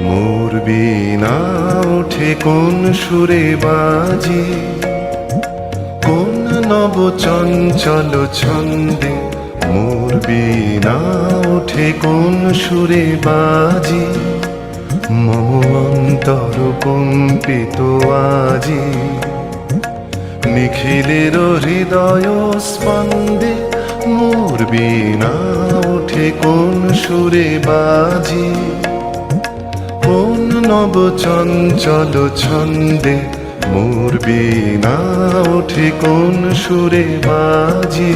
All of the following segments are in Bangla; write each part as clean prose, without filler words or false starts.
মোর বীণা ওঠে কোন সুরে বাজে, কোন নব চঞ্চল ছন্দে। মোর বীণা ওঠে কোন সুরে বাজে, মম অন্তর কম্পিত আজি। নিখিলের হৃদয় স্পন্দে মোর বীণা ওঠে কোন সুরে বাজে, কোন নব চঞ্চল ছন্দে। মোর বীণা ওঠে কোন সুরে বাজে।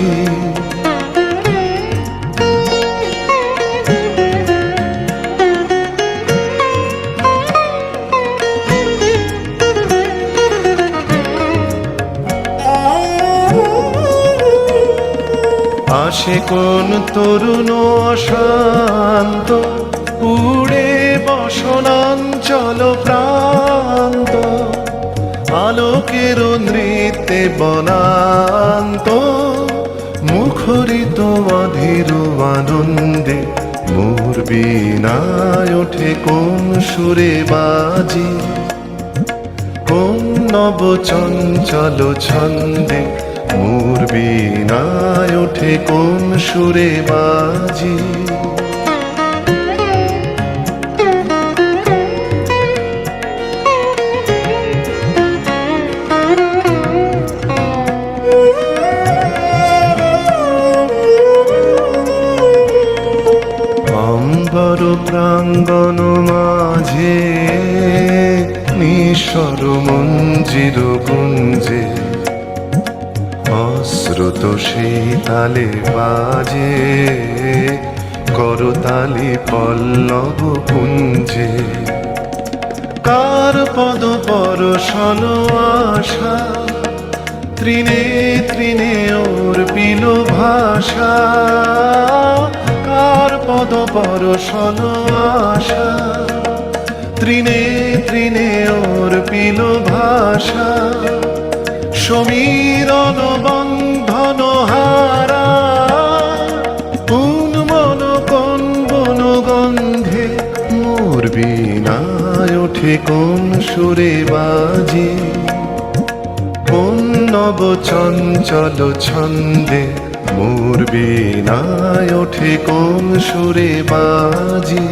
আসে কোন তরুণ অশান্ত, উড়ে বসনাঞ্চল প্রান্ত। আলোকের নৃত্যে বনান্ত, মুখরিত অধীর আনন্দে। মোর বীণায় ওঠে কোন সুরে বাজে, কোন নব চঞ্চল ছন্দে। মোর বীণায় ওঠে কোন সুরে বাজে। অম্বর প্রাঙ্গণ মাঝে নিঃস্বর মঞ্জির গুঞ্জে, অশ্রুত সেই তালে বাজে করতালি পল্লব কুঞ্জে। কার পদ পরশন আশা, তৃণে তৃণে ওর পিল ভাষা। কার পদ পরশন আশা, তৃণে তৃণে ওর পিল ভাষা। সমীরণ বন্ধন হারা, কোন মন কোন বন গন্ধে। মোর বীণায় ওঠে কোন সুরে বাজে, কোন নব চঞ্চল ছন্দে। মোর বীণায় ওঠে কোন সুরে বাজে।